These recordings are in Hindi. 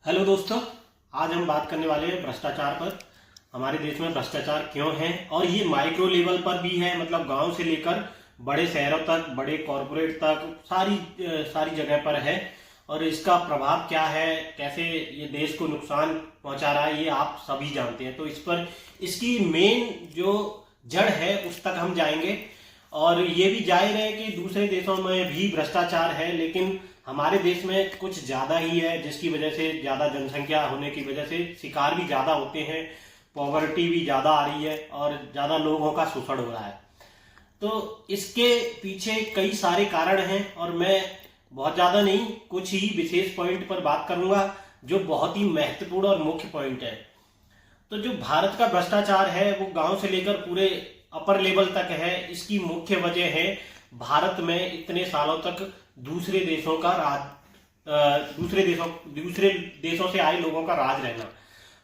हेलो दोस्तों, आज हम बात करने वाले हैं भ्रष्टाचार पर। हमारे देश में भ्रष्टाचार क्यों है और ये माइक्रो लेवल पर भी है, मतलब गांव से लेकर बड़े शहरों तक, बड़े कॉरपोरेट तक, सारी जगह पर है। और इसका प्रभाव क्या है, कैसे ये देश को नुकसान पहुंचा रहा है, ये आप सभी जानते हैं। तो इस पर इसकी मेन जो जड़ है उस तक हम जाएंगे। और ये भी जाहिर है कि दूसरे देशों में भी भ्रष्टाचार है, लेकिन हमारे देश में कुछ ज्यादा ही है, जिसकी वजह से ज्यादा जनसंख्या होने की वजह से शिकार भी ज्यादा होते हैं, पॉवर्टी भी ज्यादा आ रही है और ज्यादा लोगों का शोषण हो रहा है। तो इसके पीछे कई सारे कारण हैं और मैं बहुत ज्यादा नहीं, कुछ ही विशेष पॉइंट पर बात करूंगा जो बहुत ही महत्वपूर्ण और मुख्य पॉइंट है। तो जो भारत का भ्रष्टाचार है वो गांव से लेकर पूरे अपर लेवल तक है। इसकी मुख्य वजह है भारत में इतने सालों तक दूसरे देशों का दूसरे देशों से आए लोगों का राज रहना,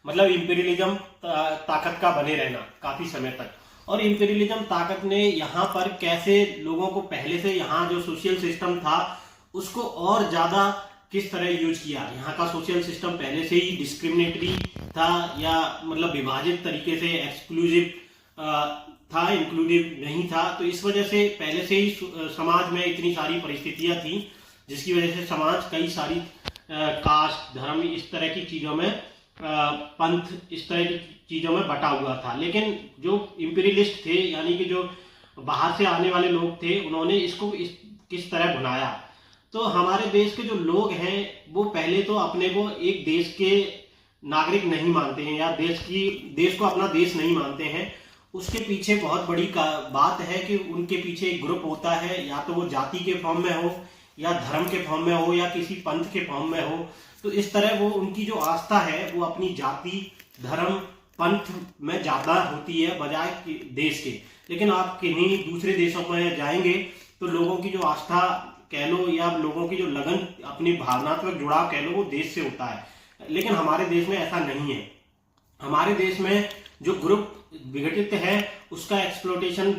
मतलब इंपीरियलिज्म ताकत का बने रहना काफी समय तक। और इंपीरियलिज्म ताकत ने यहाँ पर कैसे लोगों को पहले से यहाँ जो सोशल सिस्टम था उसको और ज्यादा किस तरह यूज किया। यहाँ का सोशल सिस्टम पहले से ही डिस्क्रिमिनेटरी था, या मतलब विभाजित तरीके से एक्सक्लूसिव था, इंक्लूसिव नहीं था। तो इस वजह से पहले से ही समाज में इतनी सारी परिस्थितियां थी जिसकी वजह से समाज कई सारी कास्ट, धर्म, इस तरह की चीजों में, पंथ, इस तरह की चीजों में बटा हुआ था। लेकिन जो इंपीरियलिस्ट थे, यानी कि जो बाहर से आने वाले लोग थे, उन्होंने इसको किस तरह बनाया। तो हमारे देश के जो लोग हैं वो पहले तो अपने को एक देश के नागरिक नहीं मानते हैं, या देश को अपना देश नहीं मानते हैं। उसके पीछे बहुत बड़ी बात है कि उनके पीछे एक ग्रुप होता है, या तो वो जाति के फॉर्म में हो, या धर्म के फॉर्म में हो, या किसी पंथ के फॉर्म में हो। तो इस तरह वो उनकी जो आस्था है वो अपनी जाति, धर्म, पंथ में ज्यादा होती है बजाय देश के। लेकिन आप किन्हीं दूसरे देशों में जाएंगे तो लोगों की जो आस्था कह लो, या लोगों की जो लगन, अपनी भावनात्मक जुड़ाव कह लो, वो देश से होता है। लेकिन हमारे देश में ऐसा नहीं है। हमारे देश में जो ग्रुप विघटित है उसका एक्सप्लोटेशन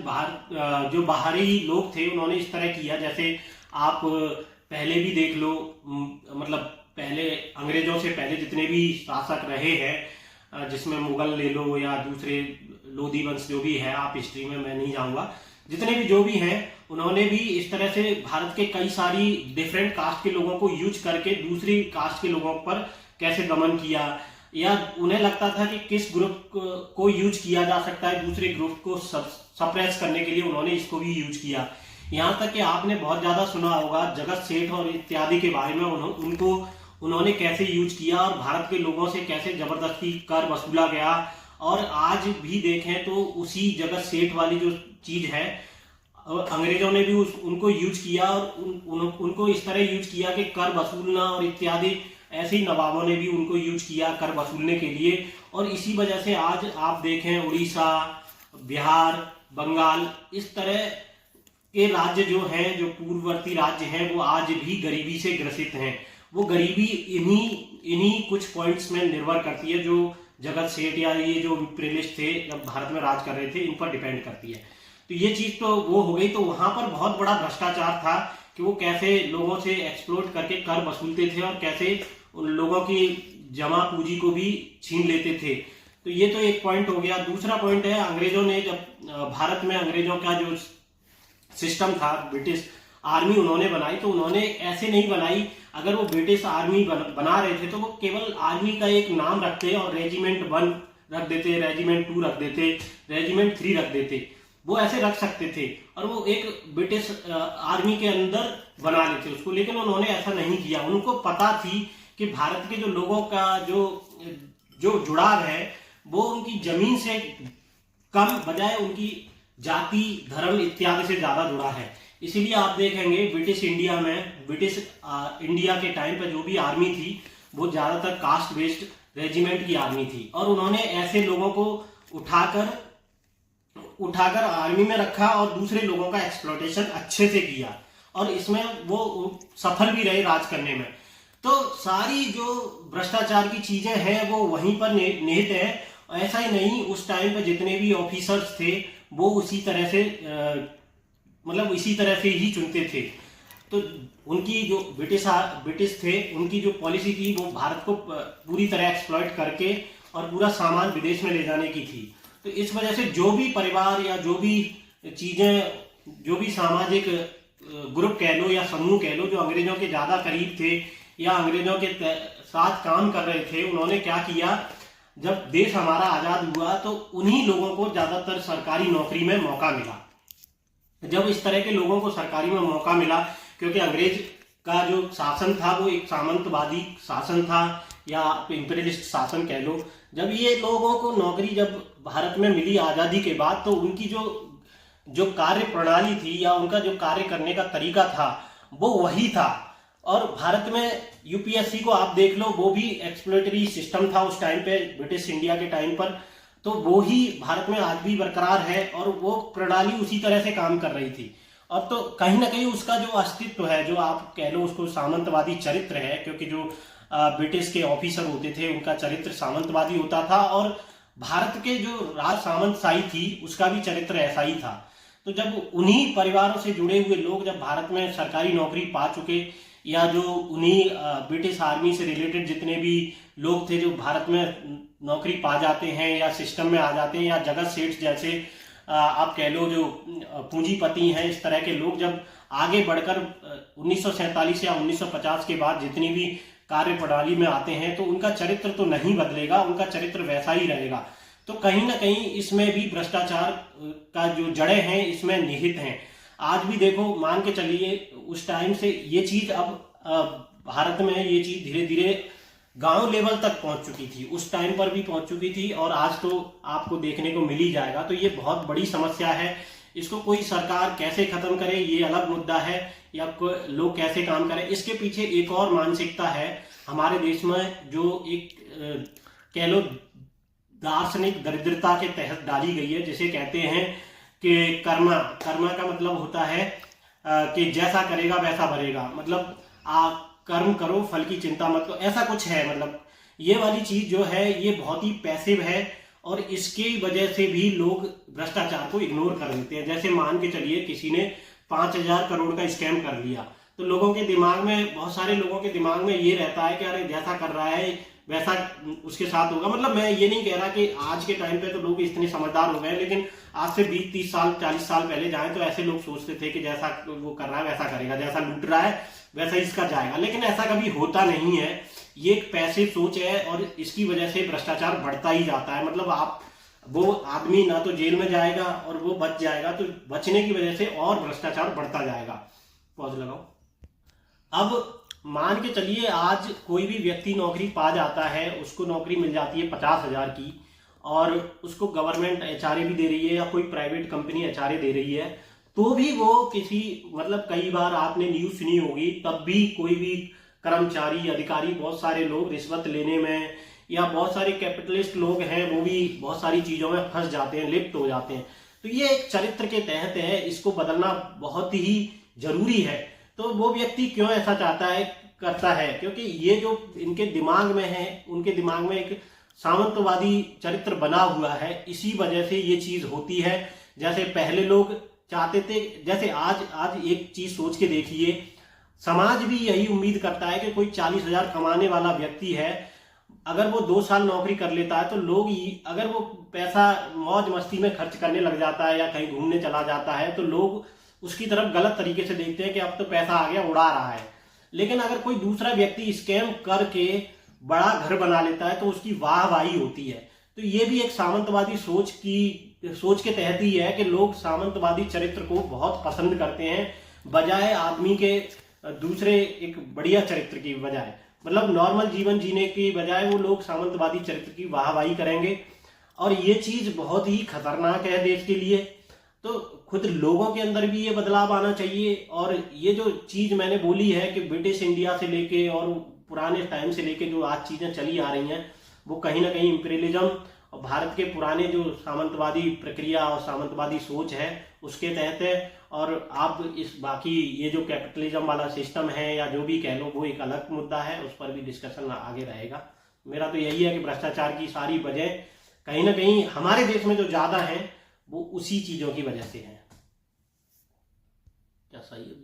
जो बाहरी लोग थे उन्होंने इस तरह किया। जैसे आप पहले भी देख लो, मतलब पहले अंग्रेजों से पहले जितने भी शासक रहे हैं, जिसमें मुगल ले लो या दूसरे लोधी वंश जो भी है, आप हिस्ट्री में मैं नहीं जाऊंगा, जितने भी जो भी हैं उन्होंने भी इस तरह से भारत के कई सारी डिफरेंट कास्ट के लोगों को यूज करके दूसरी कास्ट के लोगों पर कैसे दमन किया, या उन्हें लगता था कि किस ग्रुप को यूज किया जा सकता है दूसरे ग्रुप को सप्रेस करने के लिए, उन्होंने इसको भी यूज किया। यहाँ तक कि आपने बहुत ज्यादा सुना होगा जगत सेठ और इत्यादि के बारे में, उन्होंने कैसे यूज किया और भारत के लोगों से कैसे जबरदस्ती कर वसूला गया। और आज भी देखें तो उसी जगत सेठ वाली जो चीज है, अंग्रेजों ने भी उनको यूज किया, और उनको इस तरह यूज किया कि कर वसूलना और इत्यादि। ऐसे ही नवाबों ने भी उनको यूज किया कर वसूलने के लिए। और इसी वजह से आज आप देखें उड़ीसा, बिहार, बंगाल, इस तरह के राज्य जो हैं, जो पूर्ववर्ती राज्य हैं, वो आज भी गरीबी से ग्रसित हैं। वो गरीबी इन्हीं कुछ पॉइंट्स में निर्भर करती है जो जगत सेठ या ये जो इंपीरियलिस्ट थे जब भारत में राज कर रहे थे, इन पर डिपेंड करती है। तो ये चीज तो वो हो गई। तो वहां पर बहुत बड़ा भ्रष्टाचार था कि वो कैसे लोगों से एक्सप्लोट करके कर वसूलते थे और कैसे उन लोगों की जमा पूंजी को भी छीन लेते थे। तो ये तो एक पॉइंट हो गया। दूसरा पॉइंट है, अंग्रेजों ने जब भारत में अंग्रेजों का जो सिस्टम था, ब्रिटिश आर्मी उन्होंने बनाई, तो उन्होंने ऐसे नहीं बनाई। अगर वो ब्रिटिश आर्मी बना रहे थे तो वो केवल आर्मी का एक नाम रखते और रेजिमेंट 1 रख देते, रेजिमेंट 2 रख देते, रेजिमेंट 3 रख देते, वो ऐसे रख सकते थे और वो एक ब्रिटिश आर्मी के अंदर बना लेते उसको। लेकिन उन्होंने ऐसा नहीं किया। उनको पता थी कि भारत के जो लोगों का जो जुड़ाव है वो उनकी जमीन से कम बजाय उनकी जाति, धर्म इत्यादि से ज्यादा जुड़ा है। इसीलिए आप देखेंगे ब्रिटिश इंडिया के टाइम पर जो भी आर्मी थी वो ज्यादातर कास्ट बेस्ड रेजिमेंट की आर्मी थी। और उन्होंने ऐसे लोगों को उठाकर आर्मी में रखा और दूसरे लोगों का एक्सप्लॉयटेशन अच्छे से किया, और इसमें वो सफल भी रहे राज करने में। तो सारी जो भ्रष्टाचार की चीजें हैं वो वहीं पर निहित है। ऐसा ही नहीं, उस टाइम पे जितने भी ऑफिसर्स थे वो उसी तरह से मतलब इसी तरह से ही चुनते थे। तो उनकी जो ब्रिटिश थे, उनकी जो पॉलिसी थी वो भारत को पूरी तरह एक्सप्लॉइट करके और पूरा सामान विदेश में ले जाने की थी। तो इस वजह से जो भी परिवार या जो भी चीजें, जो भी सामाजिक ग्रुप कह लो या समूह कह लो, जो अंग्रेजों के ज्यादा करीब थे या अंग्रेजों के साथ काम कर रहे थे, उन्होंने क्या किया, जब देश हमारा आजाद हुआ तो उन्हीं लोगों को ज्यादातर सरकारी नौकरी में मौका मिला। जब इस तरह के लोगों को सरकारी में मौका मिला, क्योंकि अंग्रेज का जो शासन था वो एक सामंतवादी शासन था या इंपीरियलिस्ट शासन कह लो। जब ये लोगों को नौकरी जब भारत में मिली आजादी के बाद, तो उनकी जो कार्य प्रणाली थी या उनका जो कार्य करने का तरीका था वो वही था। और भारत में यूपीएससी को आप देख लो, वो भी एक्सप्लोरेटरी सिस्टम था उस टाइम पे, ब्रिटिश इंडिया के टाइम पर। तो वो ही भारत में आज भी बरकरार है और वो प्रणाली उसी तरह से काम कर रही थी। और तो कहीं ना कहीं उसका जो अस्तित्व है, जो आप कह लो उसको सामंतवादी चरित्र है, क्योंकि जो ब्रिटिश के ऑफिसर होते थे उनका चरित्र सामंतवादी होता था, और भारत के जो राज सामंतशाही थी उसका भी चरित्र ऐसा ही था। तो जब उन्हीं परिवारों से जुड़े हुए लोग जब भारत में सरकारी नौकरी पा चुके, या जो उन्हीं ब्रिटिश आर्मी से रिलेटेड जितने भी लोग थे जो भारत में नौकरी पा जाते हैं या सिस्टम में आ जाते हैं, या जगत सेठ जैसे आप कह लो जो पूंजीपति हैं, इस तरह के लोग जब आगे बढ़कर 1947 या 1950 के बाद जितनी भी कार्य प्रणाली में आते हैं, तो उनका चरित्र तो नहीं बदलेगा, उनका चरित्र वैसा ही रहेगा। तो कहीं ना कहीं इसमें भी भ्रष्टाचार का जो जड़ें हैं इसमें निहित हैं। आज भी देखो, मान के चलिए उस टाइम से ये चीज अब भारत में ये चीज धीरे धीरे गांव लेवल तक पहुंच चुकी थी, उस टाइम पर भी पहुंच चुकी थी, और आज तो आपको देखने को मिल ही जाएगा। तो ये बहुत बड़ी समस्या है। इसको कोई सरकार कैसे खत्म करे ये अलग मुद्दा है, या लोग कैसे काम करें, इसके पीछे एक और मानसिकता है हमारे देश में, जो एक कह लो दार्शनिक दरिद्रता के तहत डाली गई है, जिसे कहते हैं कि कर्मा का मतलब होता है कि जैसा करेगा वैसा भरेगा। मतलब कर्म करो, फल की चिंता मत करो, ऐसा कुछ है। मतलब ये वाली चीज जो है ये बहुत ही पैसिव है, और इसकी वजह से भी लोग भ्रष्टाचार को इग्नोर कर देते हैं। जैसे मान के चलिए किसी ने 5,000 करोड़ का स्कैम कर लिया, तो लोगों के दिमाग में, बहुत सारे लोगों के दिमाग में ये रहता है कि अरे जैसा कर रहा है वैसा उसके साथ होगा। मतलब मैं ये नहीं कह रहा कि आज के टाइम पे तो लोग इतने समझदार हो गए, लेकिन आज से 20-30 साल 40 साल पहले जाएं तो ऐसे लोग सोचते थे कि जैसा वो कर रहा है वैसा करेगा, जैसा लूट रहा है वैसा इसका जाएगा। लेकिन ऐसा कभी होता नहीं है। ये एक पैसिव सोच है, और इसकी वजह से भ्रष्टाचार बढ़ता ही जाता है। मतलब वो आदमी ना तो जेल में जाएगा और वो बच जाएगा, तो बचने की वजह से और भ्रष्टाचार बढ़ता जाएगा। पॉज लगाओ। अब मान के चलिए आज कोई भी व्यक्ति नौकरी पा जाता है, उसको नौकरी मिल जाती है 50,000 की, और उसको गवर्नमेंट एचआरए भी दे रही है या कोई प्राइवेट कंपनी एचआरए दे रही है, तो भी वो किसी, मतलब कई बार आपने न्यूज सुनी होगी, तब भी कोई भी कर्मचारी अधिकारी, बहुत सारे लोग रिश्वत लेने में, या बहुत सारे कैपिटलिस्ट लोग हैं वो भी बहुत सारी चीजों में फंस जाते हैं, लिप्त हो जाते हैं। तो ये एक चरित्र के तहत है, इसको बदलना बहुत ही जरूरी है। तो वो व्यक्ति क्यों ऐसा करता है, क्योंकि ये जो इनके दिमाग में है, उनके दिमाग में एक सामंतवादी चरित्र बना हुआ है, इसी वजह से ये चीज होती है। जैसे पहले लोग चाहते थे, जैसे आज एक चीज सोच के देखिए, समाज भी यही उम्मीद करता है कि कोई 40,000 कमाने वाला व्यक्ति है, अगर वो 2 साल नौकरी कर लेता है तो लोग, अगर वो पैसा मौज मस्ती में खर्च करने लग जाता है या कहीं घूमने चला जाता है, तो लोग उसकी तरफ गलत तरीके से देखते हैं कि अब तो पैसा आ गया, उड़ा रहा है। लेकिन अगर कोई दूसरा व्यक्ति स्कैम करके बड़ा घर बना लेता है तो उसकी वाहवाही होती है। तो ये भी एक सामंतवादी सोच के तहत ही है कि लोग सामंतवादी चरित्र को बहुत पसंद करते हैं, बजाय आदमी के दूसरे एक बढ़िया चरित्र की बजाय, मतलब नॉर्मल जीवन जीने की बजाय वो लोग सामंतवादी चरित्र की वाहवाही करेंगे। और ये चीज बहुत ही खतरनाक है देश के लिए। तो खुद लोगों के अंदर भी ये बदलाव आना चाहिए। और ये जो चीज मैंने बोली है कि ब्रिटिश इंडिया से लेके और पुराने टाइम से लेके जो आज चीजें चली आ रही हैं, वो कहीं ना कहीं इंपीरियलिज्म और भारत के पुराने जो सामंतवादी प्रक्रिया और सामंतवादी सोच है उसके तहत है। और आप इस बाकी ये जो कैपिटलिज्म वाला सिस्टम है या जो भी कह लो, वो एक अलग मुद्दा है, उस पर भी डिस्कशन आगे रहेगा। मेरा तो यही है कि भ्रष्टाचार की सारी वजह कहीं ना कहीं हमारे देश में जो ज्यादा है वो उसी चीजों की वजह से है। क्या सही है?